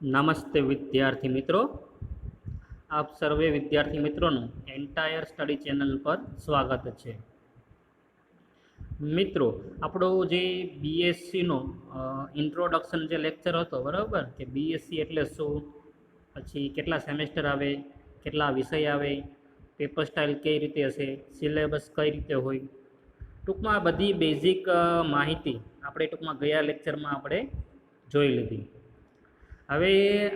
નમસ્તે વિદ્યાર્થી મિત્રો, આપ સર્વે વિદ્યાર્થી મિત્રોનું એન્ટાયર સ્ટડી ચેનલ પર સ્વાગત છે. મિત્રો, આપણો જે બીએસસીનો ઇન્ટ્રોડક્શન જે લેક્ચર હતો, બરાબર, કે બીએસસી એટલે શું, પછી કેટલા સેમેસ્ટર આવે, કેટલા વિષય આવે, પેપર સ્ટાઇલ કઈ રીતે હશે, સિલેબસ કઈ રીતે હોય, ટૂંકમાં બધી બેઝિક માહિતી આપણે ટૂંકમાં ગયા લેક્ચરમાં આપણે જોઈ લીધી. હવે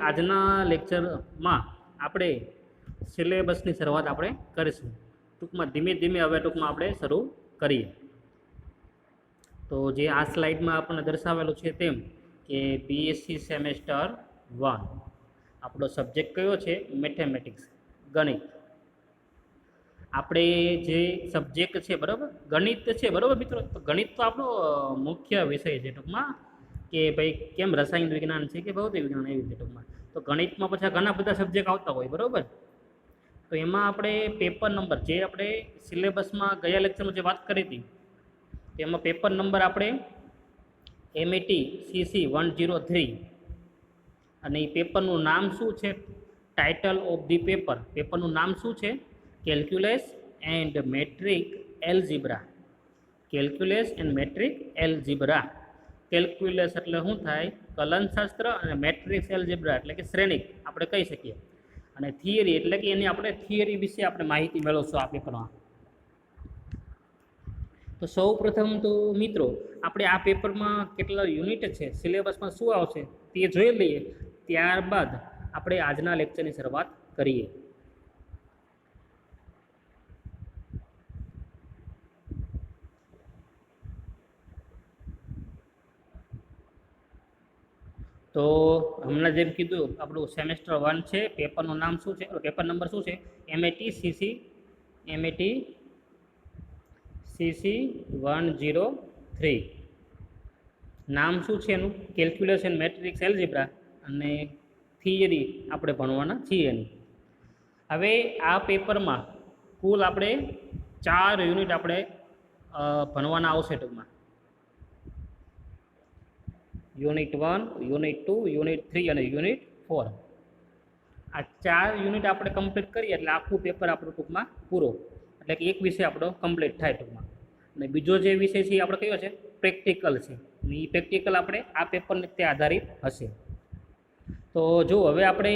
આજના લેક્ચરમાં આપણે સિલેબસની શરૂઆત આપણે કરીશું. ટૂંકમાં ધીમે ધીમે હવે ટૂંકમાં આપણે શરૂ કરીએ. તો જે આ સ્લાઇડમાં આપણને દર્શાવેલું છે તેમ કે બીએસસી સેમેસ્ટર 1 આપણો સબ્જેક્ટ કયો છે? મેથેમેટિક્સ, ગણિત. આપણે જે સબ્જેક્ટ છે, બરાબર, ગણિત છે, બરાબર મિત્રો. તો ગણિત તો આપણો મુખ્ય વિષય છે ટૂંકમાં, કે ભાઈ કેમ રસાયણ વિજ્ઞાન છે કે ભૌતિક વિજ્ઞાન, એવી રીતે ટૂંકમાં. તો ગણિતમાં પછી ઘણા બધા સબ્જેક્ટ આવતા હોય, બરાબર. તો એમાં આપણે પેપર નંબર જે આપણે સિલેબસમાં ગયા લેક્ચરમાં જે વાત કરી હતી, એમાં પેપર નંબર આપણે MET CC 103, અને એ પેપરનું નામ શું છે? Title of the paper. પેપરનું નામ શું છે? Calculus and matrix algebra. Calculus and matrix algebra. Calculus એટલે શું થાય? કલનશાસ્ત્ર. અને મેટ્રિક્સ એલ્જીબ્રા એટલે કે શ્રેણિક આપણે કહી શકીએ. અને થિયરી એટલે કે એની આપણે થિયરી વિશે આપણે માહિતી મેળવશું આ પેપરમાં. તો સૌ પ્રથમ તો મિત્રો આપણે આ પેપરમાં કેટલા યુનિટ છે, સિલેબસમાં શું આવશે તે જોઈ લઈએ. ત્યારબાદ આપણે આજના લેક્ચરની શરૂઆત કરીએ. તો હમણાં જેમ કીધું, આપણું સેમેસ્ટર 1 છે. પેપરનું નામ શું છે? પેપર નંબર શું છે? MET CC 103. નામ શું છે એનું? Calculus and matrix algebra. અને થિયરી આપણે ભણવાના છીએ એની. હવે આ પેપરમાં કુલ આપણે 4 યુનિટ આપણે ભણવાના આવશે ટૂંકમાં. યુનિટ 1, યુનિટ 2, યુનિટ 3 અને યુનિટ 4. આ 4 યુનિટ આપણે કમ્પ્લીટ કરીએ એટલે આખું પેપર આપણું ટૂંકમાં પૂરો, એટલે કે એક વિષય આપણો કમ્પ્લીટ થાય ટૂંકમાં. અને બીજો જે વિષય છે એ આપણે કયો છે? પ્રેક્ટિકલ છે. અને એ પ્રેક્ટિકલ આપણે આ પેપરને તે આધારિત હશે. તો જો હવે આપણે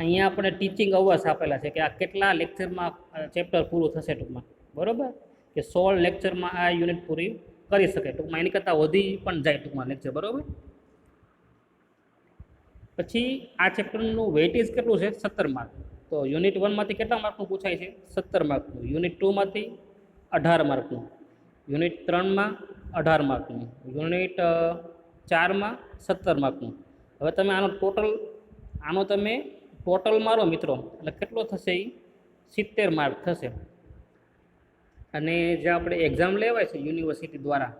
અહીંયા આપણે ટીચિંગ અવર્સ આપેલા છે કે આ કેટલા લેક્ચરમાં ચેપ્ટર પૂરું થશે ટૂંકમાં, બરાબર, કે 16 લેક્ચરમાં આ યુનિટ પૂરી કરી શકે ટૂંકમાં. એની કરતાં વધી પણ જાય ટૂંકમાં લેક્ચર, બરાબર. પછી આ ચેપ્ટરનું વેઇટેજ કેટલું છે? 17 માર્ક. તો યુનિટ 1માંથી કેટલા માર્કનું પૂછાય છે? 17 માર્કનું. યુનિટ 2માંથી 18 માર્કનું. યુનિટ 3માં 18 માર્કનું. યુનિટ 4માં 17 માર્કનું. હવે તમે આનો તમે ટોટલ મારો મિત્રો, એટલે કેટલો થશે? એ 70 માર્ક થશે. અને જે આપણે એક્ઝામ લેવાય છે યુનિવર્સિટી દ્વારા,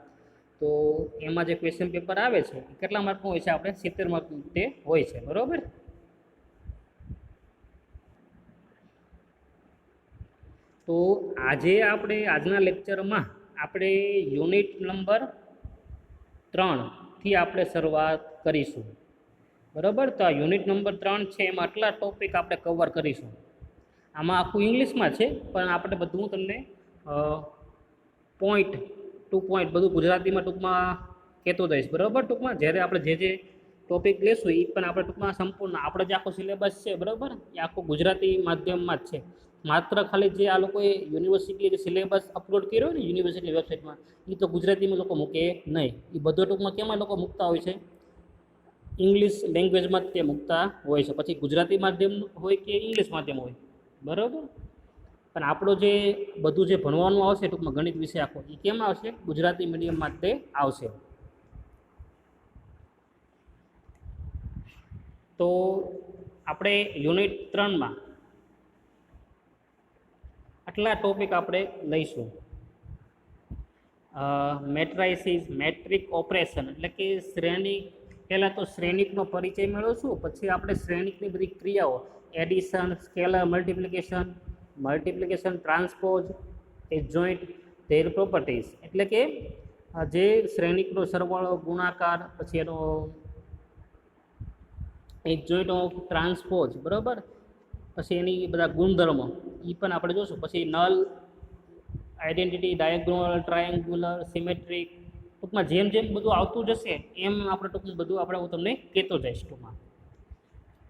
તો એમાં જે ક્વેશ્ચન પેપર આવે છે એ કેટલા માર્કનું હોય છે? આપણે 70 માર્કનું તે હોય છે, બરાબર. તો આજના લેક્ચરમાં આપણે યુનિટ નંબર 3થી આપણે શરૂઆત કરીશું, બરાબર. તો આ યુનિટ નંબર 3 છે, એમાં આટલા ટોપિક આપણે કવર કરીશું. આમાં આખું ઇંગ્લિશમાં છે, પણ આપણે બધું તમને પોઈન્ટ ટુ પોઈન્ટ બધું ગુજરાતીમાં ટૂંકમાં કહેતો જઈશ, બરાબર. ટૂંકમાં જ્યારે આપણે જે ટોપિક લેશું એ પણ આપણે ટૂંકમાં સંપૂર્ણ આપણે જે આખો સિલેબસ છે, બરાબર, એ આખો ગુજરાતી માધ્યમમાં જ છે. માત્ર ખાલી જે આ લોકોએ યુનિવર્સિટીએ જે સિલેબસ અપલોડ કર્યો હોય ને યુનિવર્સિટી વેબસાઇટમાં, એ તો ગુજરાતીમાં લોકો મૂકે નહીં. એ બધો ટૂંકમાં કેમાં લોકો મૂકતા હોય છે? ઇંગ્લિશ લેંગ્વેજમાં તે મૂકતા હોય છે. પછી ગુજરાતી માધ્યમ હોય કે ઇંગ્લિશ માધ્યમ હોય, બરાબર. પણ આપણો જે બધું જે ભણવાનું આવશે ટૂંકમાં ગણિત વિશે આખો, એ કેમ આવશે? ગુજરાતી મીડિયમમાં તે આવશે. તો આપણે યુનિટ 3માં આટલા ટોપિક આપણે લઈશું. મેટ્રાઇસિસ, મેટ્રિક ઓપરેશન એટલે કે શ્રેણિક. પહેલાં તો શ્રેણિકનો પરિચય મેળવશું, પછી આપણે શ્રેણિકની બધી ક્રિયાઓ, addition, scalar multiplication, transpose, adjoint, there properties એટલે કે જે શ્રેણિકનો સરવાળો, ગુણાકાર, પછી એનો એક જોઈન્ટ ઓફ ટ્રાન્સપોઝ, બરાબર, પછી એની બધા ગુણધર્મો એ પણ આપણે જોશું. પછી નલ, આઈડેન્ટિટી, ડાયાગ્રોનલ, ટ્રાયેંગ્યુલર, સિમેટ્રિક, ટૂંકમાં જેમ જેમ બધું આવતું જશે એમ આપણે ટૂંકમાં બધું આપણે હું તમને કહેતો જઈશ ટૂંકમાં.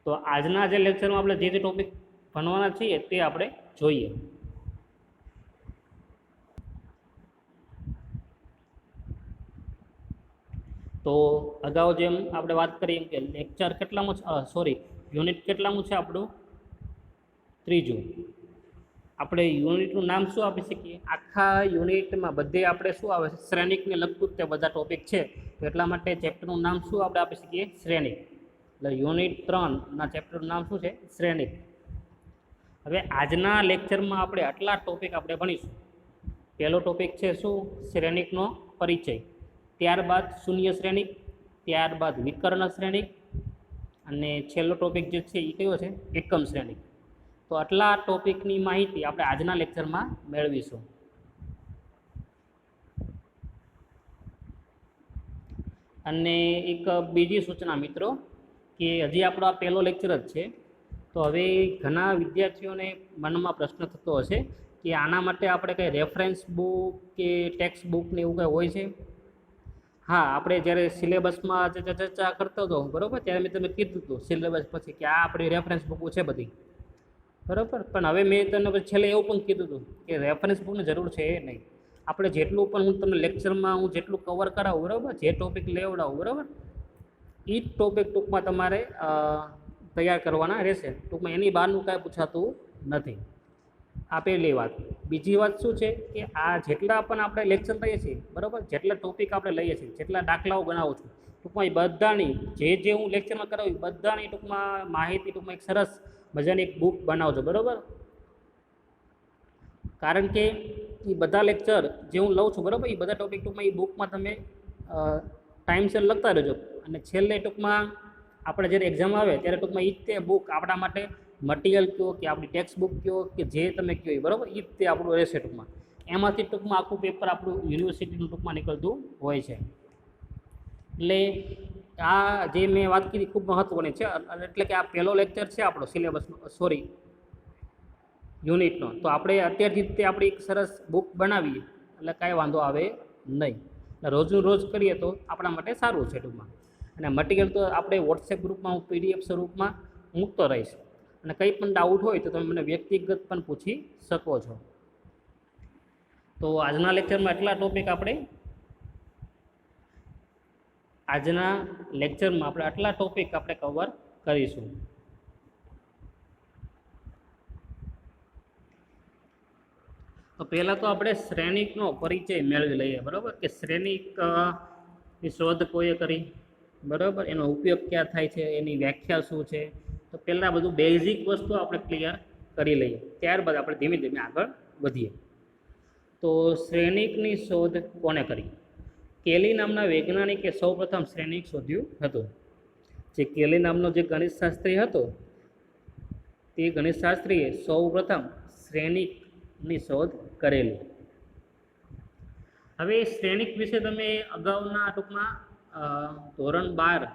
તો આજના જે લેક્ચરમાં આપણે જે ટોપિક ભણવાના છીએ તે આપણે જોઈએ. તો અગાઉ જેમ આપણે વાત કરી એમ કે લેક્ચર કેટલામું સોરી યુનિટ કેટલામું છે આપણું? ત્રીજું. આપણે યુનિટનું નામ શું આપી શકીએ? આખા યુનિટમાં બધે આપણે શું આવે છે? શ્રેણિકને લગતું જ તે બધા ટોપિક છે, તો એટલા માટે ચેપ્ટરનું નામ શું આપણે આપી શકીએ? શ્રેણિક. એટલે યુનિટ 3ના ચેપ્ટરનું નામ શું છે? શ્રેણિક. હવે આજના લેક્ચરમાં આપણે આટલા ટોપિક આપણે ભણીશું. પહેલો ટોપિક છે શું? શ્રેણિકનો પરિચય. ત્યારબાદ શૂન્ય શ્રેણિક, ત્યારબાદ વિકર્ણ શ્રેણિક, અને છેલ્લો ટોપિક જે છે એ કયો છે? એકમ શ્રેણિક. તો આટલા ટોપિકની માહિતી આપણે આજના લેક્ચરમાં મેળવીશું. અને એક બીજી સૂચના મિત્રો, કે હજી આપણો આ પહેલો લેક્ચર જ છે, તો હવે ઘણા વિદ્યાર્થીઓને મનમાં પ્રશ્ન થતો હશે કે આના માટે આપણે કંઈ રેફરન્સ બુક કે ટેક્સ્ટ બુક ને એવું કંઈ હોય છે? હા, આપણે જ્યારે સિલેબસમાં ચર્ચા કરતો હતો બરાબર, ત્યારે મેં તમને કીધું હતું સિલેબસ પછી કે આ આપણી રેફરન્સ બુકો છે બધી, બરાબર. પણ હવે મેં તમને છેલ્લે એવું પણ કીધું હતું કે રેફરન્સ બુકની જરૂર છે એ નહીં. આપણે જેટલું પણ હું તમને લેક્ચરમાં હું જેટલું કવર કરાવું બરાબર, જે ટોપિક લેવડાવું બરાબર, એ જ ટોપિક ટૂંકમાં તમારે તૈયાર કરવાના રહેશે. ટૂંકમાં એની બહારનું કાંઈ પૂછાતું નથી. આ પહેલી વાત. બીજી વાત શું છે કે આ જેટલા પણ આપણે લેક્ચર લઈએ છીએ બરાબર, જેટલા ટોપિક આપણે લઈએ છીએ, જેટલા દાખલાઓ ગણાવું છું, ટૂંકમાં એ બધાની જે હું લેક્ચરમાં કરાવું બધાની ટૂંકમાં માહિતી ટૂંકમાં એક સરસ મજાની એક બુક બનાવજો બરાબર. કારણ કે એ બધા લેક્ચર જે હું લઉં છું બરાબર, એ બધા ટોપિક ટૂંકમાં એ બુકમાં તમે ટાઈમસર લખતા રહેજો. અને છેલ્લે ટૂંકમાં આપણે જ્યારે એક્ઝામ આવે ત્યારે ટૂંકમાં એ જ તે બુક આપણા માટે મટીરિયલ કહો કે આપણી ટેક્સ્ટ બુક કહો કે જે તમે કહો એ બરાબર, એ જ તે આપણું રહેશે ટૂંકમાં. એમાંથી ટૂંકમાં આખું પેપર આપણું યુનિવર્સિટીનું ટૂંકમાં નીકળતું હોય છે. એટલે આ જે મેં વાત કરી ખૂબ મહત્ત્વની છે. એટલે કે આ પહેલો લેક્ચર છે આપણો સિલેબસનો, સોરી યુનિટનો. તો આપણે અત્યારથી તે આપણી એક સરસ બુક બનાવીએ એટલે કાંઈ વાંધો આવે નહીં. રોજનું રોજ કરીએ તો આપણા માટે સારું છે ટૂંકમાં. અને મટીરિયલ તો આપણે વોટ્સએપ ગ્રુપમાં હું PDF સ્વરૂપમાં મૂકતો રહીશ. અને કંઈ પણ ડાઉટ હોય તો તમે મને વ્યક્તિગત પણ પૂછી શકો છો. તો આજના લેક્ચરમાં એટલા ટોપિક આપણે આટલા ટોપિક આપણે કવર કરીશું. તો પહેલાં તો આપણે શ્રેણિકનો પરિચય મેળવી લઈએ બરાબર, કે શ્રેણિકની શોધ કોઈએ કરી બરાબર, એનો ઉપયોગ ક્યાં થાય છે, એની વ્યાખ્યા શું છે. તો પહેલાં બધું બેઝિક વસ્તુ આપણે ક્લિયર કરી લઈએ, ત્યારબાદ આપણે ધીમે ધીમે આગળ વધીએ. તો શ્રેણિકની શોધ કોને કરી? કેલી નામના વૈજ્ઞાનિકે સૌપ્રથમ શ્રેણિક શોધ્યું હતું. જે કેલી નામનો જે ગણિતશાસ્ત્રી હતો, તે ગણિતશાસ્ત્રીએ સૌપ્રથમ શ્રેણિકની શોધ કરેલી. હવે શ્રેણિક વિશે તમે અગાઉના ટૂંકમાં ધોરણ 12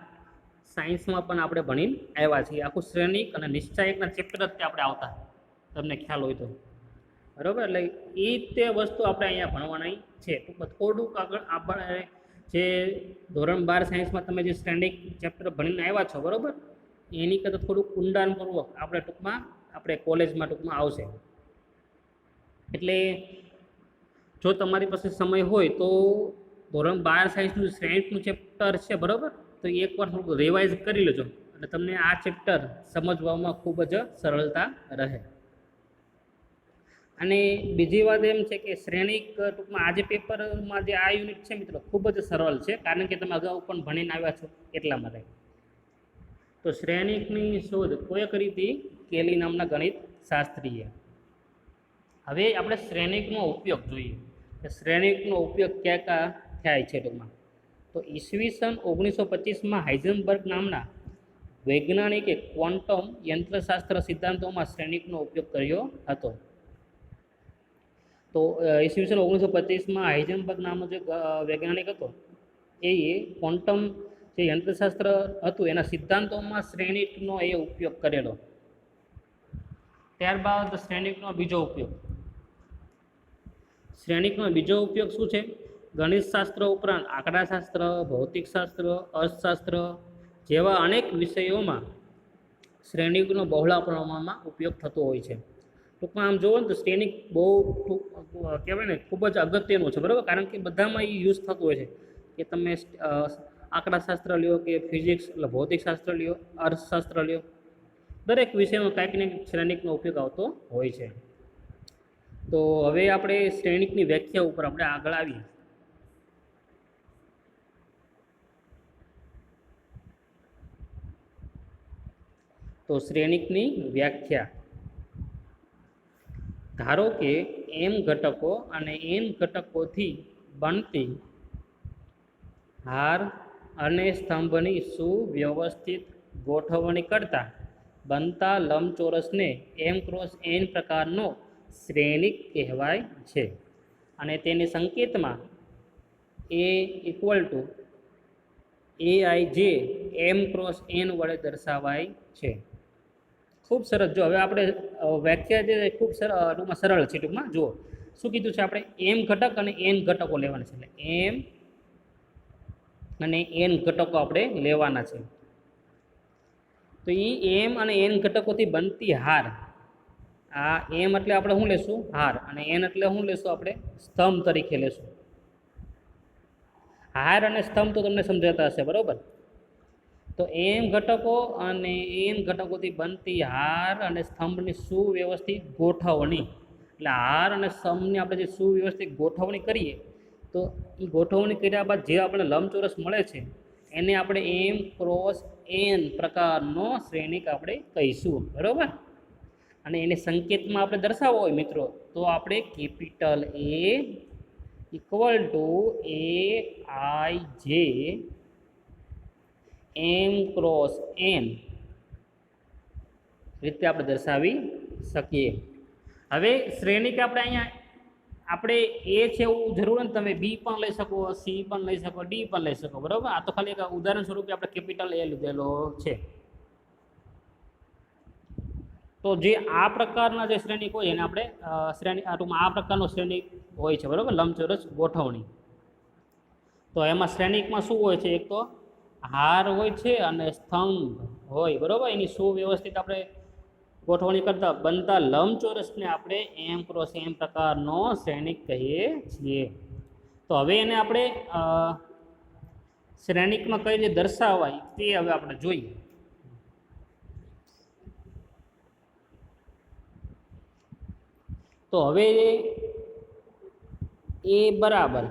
સાયન્સમાં પણ આપણે ભણીને આવ્યા છીએ. આખું શ્રેણિક અને નિશ્ચાયકના ચેપ્ટર જ આપણે આવતા, તમને ખ્યાલ હોય તો બરાબર. એટલે એ તે વસ્તુ આપણે અહીંયા ભણવાની છે. ટૂંકમાં થોડુંક આગળ આપણે જે ધોરણ 12 સાયન્સમાં તમે જે શ્રેણિક ચેપ્ટર ભણીને આવ્યા છો બરાબર, એની કરતાં થોડુંક ઊંડાણપૂર્વક આપણે ટૂંકમાં આપણે કોલેજમાં ટૂંકમાં આવશે. એટલે જો તમારી પાસે સમય હોય તો ધોરણ 12 સાયન્સનું શ્રેણિકનું ચેપ્ટર છે બરાબર, તો એકવાર થોડુંક રિવાઇઝ કરી લેજો એટલે તમને આ ચેપ્ટર સમજવામાં ખૂબ જ સરળતા રહે. અને બીજી વાત એમ છે કે શ્રેણિક ટૂંકમાં આજે પેપરમાં જે આ યુનિટ છે મિત્રો ખૂબ જ સરળ છે, કારણ કે તમે અગાઉ પણ ભણીને આવ્યા છો એટલા માટે. તો શ્રેણિકની શોધ કોઈએ કરી હતી? કેલી નામના ગણિત શાસ્ત્રીએ. હવે આપણે શ્રેણિકનો ઉપયોગ જોઈએ કે શ્રેણિકનો ઉપયોગ ક્યાં ક્યાં થાય છે ટૂંકમાં. તો ઈસવીસન 1925માં હાઇઝનબર્ગ નામના વૈજ્ઞાનિકે ક્વોન્ટમ યંત્રશાસ્ત્ર સિદ્ધાંતોમાં શ્રેણિકનો ઉપયોગ કર્યો હતો. તો ઈસવીસન 1925માં હાઇઝનબર્ગ નામનો જે વૈજ્ઞાનિક હતો એ ક્વોન્ટમ જે યંત્રશાસ્ત્ર હતું એના સિદ્ધાંતોમાં શ્રેણિકનો એ ઉપયોગ કરેલો. ત્યારબાદ શ્રેણિકનો બીજો ઉપયોગ. શ્રેણિકનો બીજો ઉપયોગ શું છે? ગણિતશાસ્ત્ર ઉપરાંત આંકડાશાસ્ત્ર, ભૌતિકશાસ્ત્ર, અર્થશાસ્ત્ર જેવા અનેક વિષયોમાં શ્રેણિકનો બહોળા પ્રમાણમાં ઉપયોગ થતો હોય છે. ટૂંકમાં આમ જોવો ને તો શ્રેણિક બહુ કહેવાય ને ખૂબ જ અગત્યનું છે, બરાબર. કારણ કે બધામાં એ યુઝ થતું હોય છે કે તમે આંકડાશાસ્ત્ર લ્યો કે ફિઝિક્સ એટલે ભૌતિકશાસ્ત્ર લ્યો, અર્થશાસ્ત્ર લ્યો, દરેક વિષયમાં કાંઈક ને કંઈક શ્રેણિકનો ઉપયોગ આવતો હોય છે. તો હવે આપણે શ્રેણિકની વ્યાખ્યા ઉપર આપણે આગળ આવીએ. તો શ્રેણિકની વ્યાખ્યા. ધારો કે m ઘટકો અને n ઘટકોથી બનતી હાર અને સ્તંભની સુવ્યવસ્થિત ગોઠવણી કરતા બનતા લંબચોરસને m ક્રોસ n પ્રકારનો શ્રેણિક કહેવાય છે. અને તેને સંકેતમાં a equal to aij m cross n વડે દર્શાવાય છે. ખૂબ સરસ. જો હવે આપણે વ્યાખ્યા જે ખૂબ ટૂંકમાં સરળ છે. ટૂંકમાં જુઓ શું કીધું છે આપણે? m ઘટક અને n ઘટકો લેવાના છે. એટલે m અને n ઘટકો આપણે લેવાના છે. તો એ m અને n ઘટકોથી બનતી હાર, આ m એટલે આપણે શું લેશું? હાર. અને n એટલે શું લેશું? આપણે સ્તંભ તરીકે લેશું. હાર અને સ્તંભ તો તમને સમજાતા હશે, બરાબર. તો m ઘટકો અને n ઘટકોથી બનતી હાર અને સ્તંભની સુવ્યવસ્થિત ગોઠવણી. એટલે હાર અને સ્તંભની આપણે જે સુવ્યવસ્થિત ગોઠવણી કરીએ તો એ ગોઠવણી કર્યા બાદ જે આપણે લંબચોરસ મળે છે એને આપણે m ક્રોસ n પ્રકારનો શ્રેણિક આપણે કહીશું, બરાબર. અને એને સંકેતમાં આપણે દર્શાવવો હોય મિત્રો તો આપણે capital A equal to aij m cross n રીતે આપણે દર્શાવી શકીએ. હવે શ્રેણિક આપણે અહીંયા આપણે એ છે એવું જરૂર નથી, તમે બી પણ લઈ શકો, સી પણ લઈ શકો, ડી પણ લઈ શકો, બરાબર. આ તો ખાલી એક ઉદાહરણ સ્વરૂપે આપણે કેપિટલ એ લીધેલો છે. તો જે આ પ્રકારના જે શ્રેણિક હોય એને આપણે ટૂંકમાં આ પ્રકારનો શ્રેણિક હોય છે, બરાબર, લંબચોરસ ગોઠવણી. તો એમાં શ્રેણિકમાં શું હોય છે? એક તો હાર હોય છે અને સ્તંભ હોય, બરાબર. એની સુવ્યવસ્થિત આપણે ગોઠવણી કરતા બનતા લંબચોરસને આપણે m ક્રોસ m પ્રકારનો શ્રેણિક કહીએ છીએ. તો હવે એને આપણે શ્રેણિકમાં કઈ રીતે દર્શાવાય તે હવે આપણે જોઈએ. તો હવે એ બરાબર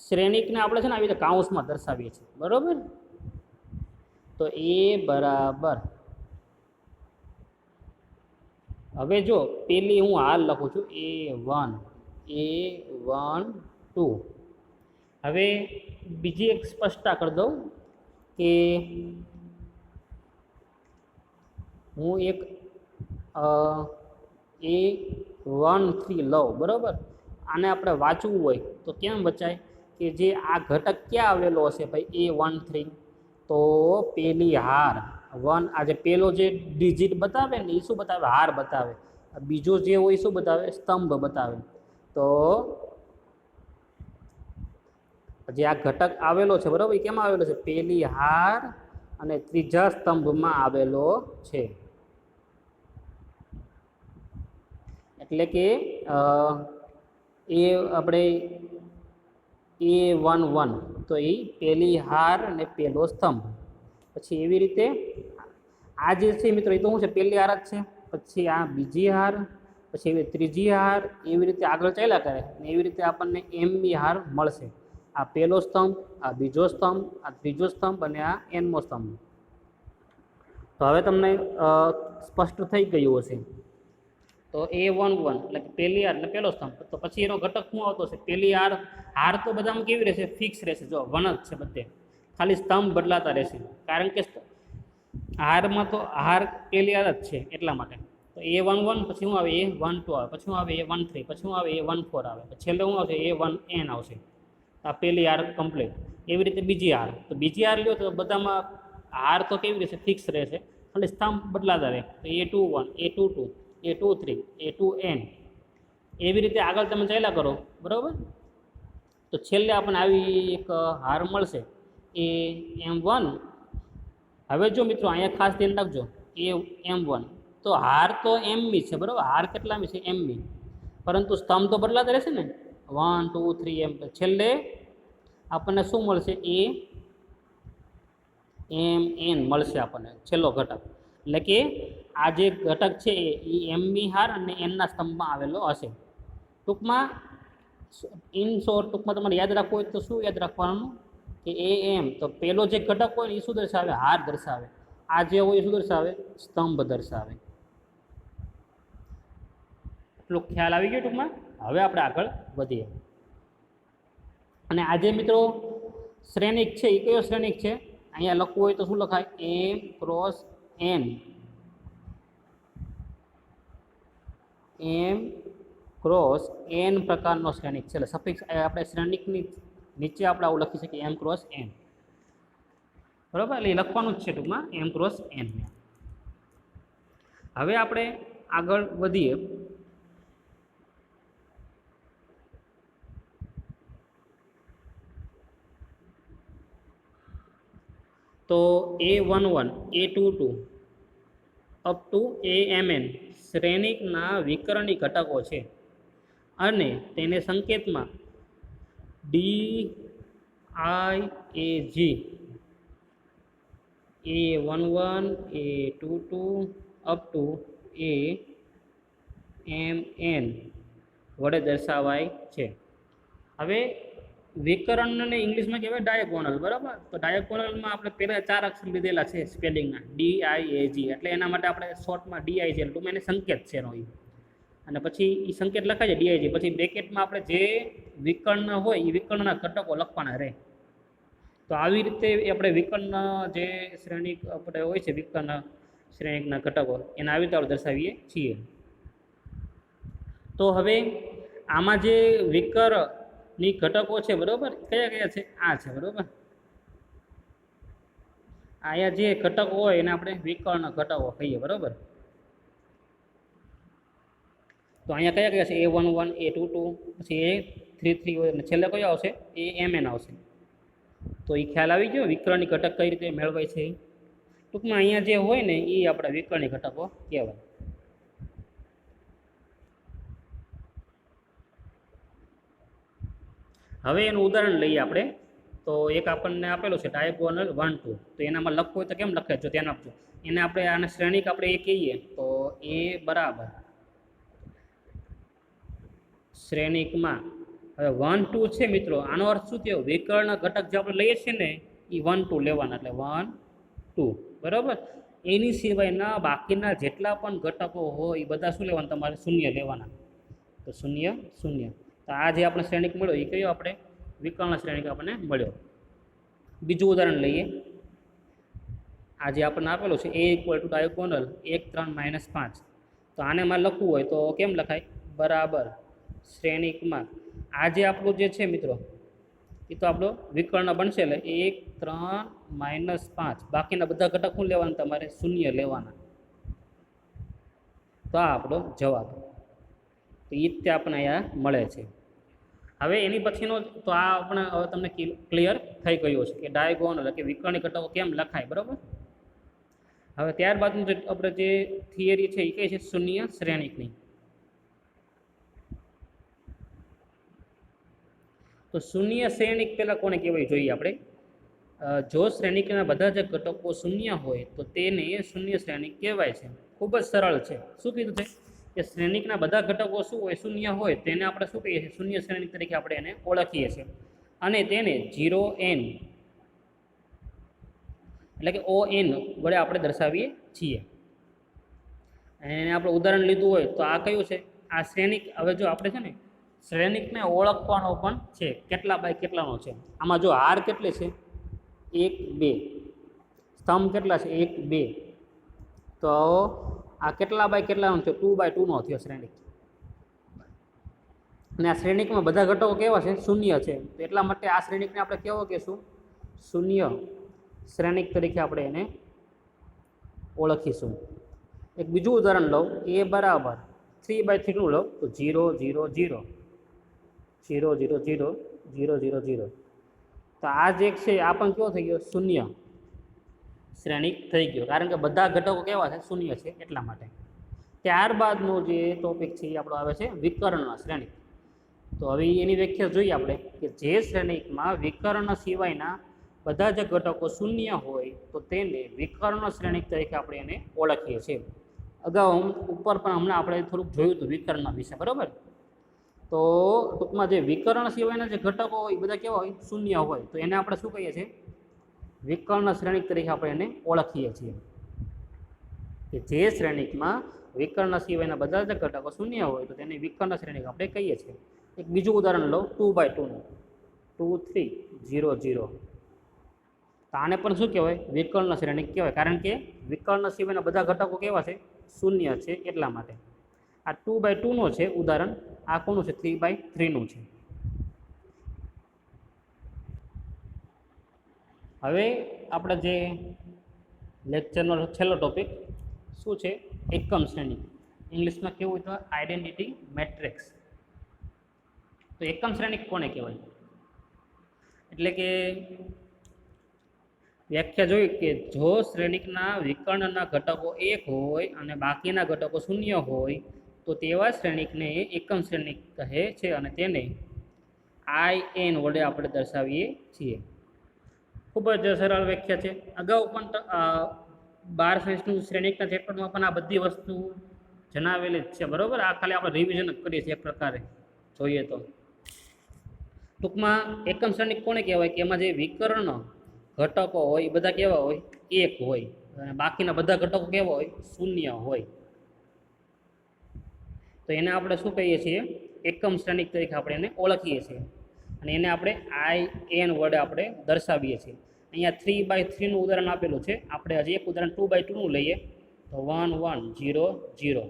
શ્રેણિકને આપણે છે ને આવી રીતે કાઉન્સમાં દર્શાવીએ છીએ, બરાબર. તો એ બરાબર, હવે જો પેલી હું હાલ લખું છું a1 a12. હવે બીજી એક સ્પષ્ટતા કરી દઉં કે હું એક a13 લઉં, બરાબર. આને આપણે વાંચવું હોય તો કેમ વચાય કે જે આ ઘટક ક્યાં આવેલો હશે ભાઈ? a13. તો પેલી હાર 1, આ જે પેલો જે ડિજિટ બતાવે ને એ શું બતાવે? હાર બતાવે. બીજો જે હોય શું બતાવે? સ્તંભ બતાવે. તો જે આ ઘટક આવેલો છે, બરાબર, એ કેમાં આવેલો છે? પેલી હાર અને ત્રીજા સ્તંભમાં આવેલો છે. એટલે કે એ આપણે a11 તો એ પેલી હાર અને પેલો સ્તંભ. પછી એવી રીતે આ જે છે મિત્રો એ તો શું છે? પેલી હાર જ છે. પછી આ બીજી હાર, પછી એવી ત્રીજી હાર, એવી રીતે આગળ ચાલ્યા કરે ને એવી રીતે આપણને mમી હાર મળશે. આ પહેલો સ્તંભ, આ બીજો સ્તંભ, આ ત્રીજો સ્તંભ અને આ nમો સ્તંભ. તો હવે તમને સ્પષ્ટ થઈ ગયું હશે. તો a11 એટલે કે પહેલી હાર એટલે પહેલો સ્તંભ. તો પછી એનો ઘટક શું આવતો હશે? પહેલી હાર. હાર તો બધામાં કેવી રહેશે? ફિક્સ રહેશે. જો 1 જ છે બધે, ખાલી સ્તંભ બદલાતા રહેશે. કારણ કે હારમાં તો હાર પહેલી હાર જ છે એટલા માટે. તો a11 પછી શું આવે? a12 આવે. પછી શું આવે? a13. પછી શું આવે? a14 આવે. છેલ્લે શું આવશે? a1n આવશે. આ પહેલી હાર કમ્પ્લીટ. એવી રીતે બીજી હાર, તો બીજી હાર લ્યો તો બધામાં હાર તો કેવી રીતે ફિક્સ રહેશે, ખાલી સ્તંભ બદલાતા રહે. તો A21, A22, A23, A2n, એવી રીતે આગળ તમે ચાલ્યા કરો, બરાબર. તો છેલ્લે આપણને આવી એક હાર મળશે AM1. હવે જો મિત્રો અહીંયા ખાસ ધ્યાન રાખજો, AM1 તો હાર તો એમમી છે, બરાબર. હાર કેટલામી છે? એમમી. પરંતુ સ્તંભ તો બદલાતા રહેશે ને, 1 2 3 એમ. છેલ્લે આપણને શું મળશે? AMN મળશે આપણને છેલ્લો ઘટક. એટલે કે આ જે ઘટક છે એ એમમી હાર અને એનના સ્તંભમાં આવેલો હશે. ટૂંકમાં ઇન શોર્ટ, ટૂંકમાં તમારે યાદ રાખવું હોય તો શું યાદ રાખવાનું કે AM તો પહેલો જે ઘટક હોય ને એ શું દર્શાવે? હાર દર્શાવે. આ જે હોય એ શું દર્શાવે? સ્તંભ દર્શાવે. એટલો ખ્યાલ આવી ગયો ટૂંકમાં. હવે આપણે આગળ વધીએ. અને આજે મિત્રો શ્રેણિક છે એ કયો શ્રેણિક છે? અહીંયા લખવું હોય તો શું લખાય? M cross N. M cross N પ્રકારનો શ્રેણિક છે. એટલે સફિક્સ આપણે શ્રેણિકની નીચે આપણે આવું લખી શકીએ M ક્રોસ N, બરાબર. એટલે એ લખવાનું જ છે ટૂંકમાં M ક્રોસ N. હવે આપણે આગળ વધીએ. તો A11, A22 up to AMN શ્રેણિકના વિકર્ણી ઘટકો છે અને તેને સંકેતમાં DIAG A11, A22 up to AMN વડે દર્શાવાય છે. હવે વિકર્ણને ઇંગ્લિશમાં કહેવાય ડાયગોનલ, બરાબર. તો ડાયગોનલમાં આપણે પહેલાં 4 અક્ષર લીધેલા છે સ્પેલિંગના, DIAG. એટલે એના માટે આપણે શોર્ટમાં DIG, ટૂંકમાં એને સંકેત છે એનો. અને પછી એ સંકેત લખાય છે DIG. પછી બ્રેકેટમાં આપણે જે વિકર્ણ હોય એ વિકર્ણના ઘટકો લખવાના રહે. તો આવી રીતે આપણે વિકર્ણ જે શ્રેણિક આપણે હોય છે, વિકર્ણ શ્રેણિકના ઘટકો, એને આવી રીતે આપણે દર્શાવીએ છીએ. તો હવે આમાં જે વિકર્ણની ઘટકો છે, બરાબર, કયા કયા છે? આ છે, બરાબર. અહીંયા જે ઘટકો હોય એને આપણે વિકર્ણ ઘટકો કહીએ, બરાબર. તો અહીંયા કયા કયા છે? A11, A22, પછી A33 હોય અને છેલ્લે કયો આવશે? AMN આવશે. તો એ ખ્યાલ આવી ગયો વિકર્ણની ઘટક કઈ રીતે મેળવાય છે. ટૂંકમાં અહીંયા જે હોય ને એ આપણા વિકર્ણી ઘટકો કહેવાય. હવે એનું ઉદાહરણ લઈએ આપણે. તો એક આપણને આપેલું છે ડાયગોનલ 1 2. તો એનામાં લખવું હોય તો કેમ લખે? જો ધ્યાન આપજો. એને આપણે આને શ્રેણિક આપણે એ કહીએ તો A બરાબર શ્રેણિકમાં. હવે 1 2 છે મિત્રો, આનો અર્થ શું થયો? વિકર્ણ ઘટક જે આપણે લઈએ છીએ ને એ 1 2 લેવાના. એટલે 1 2, બરાબર. એની સિવાયના બાકીના જેટલા પણ ઘટકો હોય એ બધા શું લેવાના? તમારે શૂન્ય લેવાના. તો 0 0. તો આ જે આપણે શ્રેણિક મળ્યો એ કયો? આપણે વિકર્ણ શ્રેણિક આપણને મળ્યો. બીજું ઉદાહરણ લઈએ. આ જે આપણને આપેલું છે A ઇક્વલ ટુ ડાયગોનલ 1 3 -5. તો આને માં લખવું હોય તો કેમ લખાય? બરાબર શ્રેણિકમાં. આ જે આપણું જે છે મિત્રો એ તો આપણો વિકર્ણ બનશે. એટલે 1 3 -5. બાકીના બધા ઘટક શું લેવાના? તમારે શૂન્ય લેવાના. તો આ આપણો જવાબ. તો એ રીતે આપણને અહીંયા મળે છે. હવે એની પછીનો તો આ આપણે હવે તમને ક્લિયર થઈ ગયું છે કે ડાયગોનલ કે વિકર્ણી ઘટકો કેમ લખાય, બરાબર. હવે ત્યારબાદનું જે આપણે જે થિયરી છે એ કઈ છે? શૂન્ય શ્રેણિકની. તો શૂન્ય શ્રેણિક પહેલાં કોને કહેવાય જોઈએ આપણે? જો શ્રેણિકના બધા જ ઘટકો શૂન્ય હોય તો તેને શૂન્ય શ્રેણિક કહેવાય છે. ખૂબ જ સરળ છે. શું કીધું છે કે શ્રેણિકના બધા ઘટકો શું હોય? શૂન્ય હોય. તેને આપણે શું કહીએ છીએ? શૂન્ય શ્રેણિક તરીકે આપણે એને ઓળખીએ છીએ. અને તેને 0n એટલે કે ON વડે આપણે દર્શાવીએ છીએ. એને આપણે ઉદાહરણ લીધું હોય તો આ કયું છે? આ શ્રેણિક. હવે જો આપણે છે ને શ્રેણિકને ઓળખવાનો પણ છે, કેટલા બાય કેટલાનો છે. આમાં જો હાર કેટલી છે? 1 2. સ્તંભ કેટલા છે? 1 2. તો આ કેટલા બાય કેટલાનો થયો? 2 બાય 2 નો થયો શ્રેણિક. અને આ શ્રેણિકમાં બધા ઘટકો કેવા છે? શૂન્ય છે. તો એટલા માટે આ શ્રેણિકને આપણે કેવો કહીશું? શૂન્ય શ્રેણિક તરીકે આપણે એને ઓળખીશું. એક બીજું ઉદાહરણ લઉં, એ બરાબર 3/3 લો તો 0 0 0 0 0 0 0 0 0. તો આ જે છે આ પણ કેવો થઈ ગયો? શૂન્ય શ્રેણિક થઈ ગયો, કારણ કે બધા ઘટકો કેવા છે? શૂન્ય છે એટલા માટે. ત્યારબાદનો જે ટોપિક છે એ આપણો આવે છે વિકર્ણ શ્રેણિક. તો હવે એની વ્યાખ્યા જોઈએ આપણે કે જે શ્રેણિકમાં વિકર્ણ સિવાયના બધા જ ઘટકો શૂન્ય હોય તો તેને વિકર્ણ શ્રેણિક તરીકે આપણે એને ઓળખીએ છીએ. અગાઉ ઉપર પણ હમણાં આપણે થોડુંક જોયું હતું વિકર્ણ વિશે, બરાબર? તો ટૂંકમાં જે વિકર્ણ સિવાયના જે ઘટકો હોય એ બધા કેવા હોય? શૂન્ય હોય. તો એને આપણે શું કહીએ છીએ? વિકર્ણ શ્રેણિક તરીકે આપણે એને ઓળખીએ છીએ. કે જે શ્રેણિકમાં વિકર્ણ સિવાયના બધા જ ઘટકો શૂન્ય હોય તો તેને વિકર્ણ શ્રેણિક આપણે કહીએ છીએ. એક બીજું ઉદાહરણ લો, 2/2 નું 2 3 0 0. તો આને પણ શું કહેવાય? વિકર્ણ શ્રેણિક કહેવાય, કારણ કે વિકર્ણ સિવાયના બધા ઘટકો કેવા છે? શૂન્ય છે એટલા માટે. આ 2/2 નો છે ઉદાહરણ, આ કોનું છે? 3/3 નું છે. હવે આપણે જે લેક્ચરનો છેલ્લો ટોપિક શું છે? એકમ શ્રેણિક. ઇંગ્લિશમાં કેવું હોય તો આઈડેન્ટિટી મેટ્રિક્સ. તો એકમ શ્રેણિક કોને કહેવાય? એટલે કે વ્યાખ્યા જોઈ કે જો શ્રેણિકના વિકર્ણના ઘટકો 1 હોય અને બાકીના ઘટકો શૂન્ય હોય તો તેવા શ્રેણિકને એકમ શ્રેણિક કહે છે અને તેને IN વડે આપણે દર્શાવીએ છીએ. ખૂબ જ સરળ વ્યાખ્યા છે. અગાઉ પણ 12 સાયન્સનું શ્રેણિકના ચેપ્ટરમાં પણ આ બધી વસ્તુ જણાવેલી જ છે, બરાબર? આ ખાલી આપણે રિવિઝન જ કરીએ છીએ એક પ્રકારે જોઈએ તો. ટૂંકમાં એકમ શ્રેણિક કોને કહેવાય? કે એમાં જે વિકર્ણ ઘટકો હોય એ બધા કેવા હોય? 1 હોય અને બાકીના બધા ઘટકો કેવા હોય? શૂન્ય હોય. તો એને આપણે શું કહીએ છીએ? એકમ શ્રેણિક તરીકે આપણે એને ઓળખીએ છીએ અને એને આપણે IN વડે આપણે દર્શાવીએ છીએ. અહીંયા 3/3 નું ઉદાહરણ આપેલું છે. આપણે હજી એક ઉદાહરણ 2/2 નું લઈએ તો 1 1 0 0.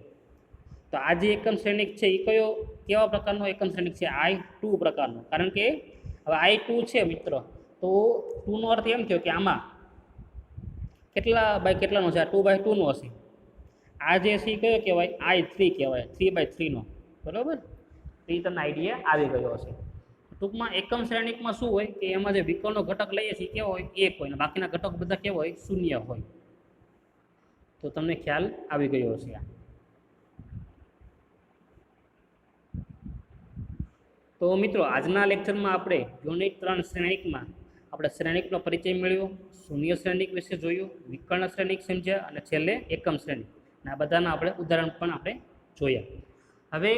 તો આ જે એકમ શ્રેણિક છે એ કેવા પ્રકારનો એકમ શ્રેણિક છે? I2 પ્રકારનો. કારણ કે હવે I2 છે મિત્રો, તો 2 નો અર્થ એમ થયો કે આમાં કેટલા બાય કેટલાનો છે? આ 2/2 નો હશે. આ જે છે એ કયો કહેવાય? I3 કહેવાય, 3/3 નો, બરાબર? તો એ તમને આઈડિયા આવી ગયો હશે. ટૂંકમાં એકમ શ્રેણિકમાં શું હોય કે એમાં જે વિકર્ણનો ઘટક લઈએ છીએ કેવો હોય? 1 હોય અને બાકીના ઘટક બધા કેવા હોય? શૂન્ય હોય. તો તમને ખ્યાલ આવી ગયો હશે. તો મિત્રો આજના લેક્ચરમાં આપણે યુનિટ 3 શ્રેણિકમાં આપણે શ્રેણિકનો પરિચય મેળવ્યો, શૂન્ય શ્રેણિક વિશે જોયું, વિકર્ણ શ્રેણિક સમજ્યા અને છેલ્લે એકમ શ્રેણિક. અને આ બધાના આપણે ઉદાહરણ પણ આપણે જોયા. હવે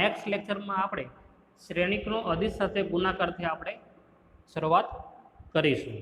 નેક્સ્ટ લેક્ચરમાં આપણે શ્રેણિકનો અદિશ સાથે ગુણાકારથી આપણે શરૂઆત કરીશું.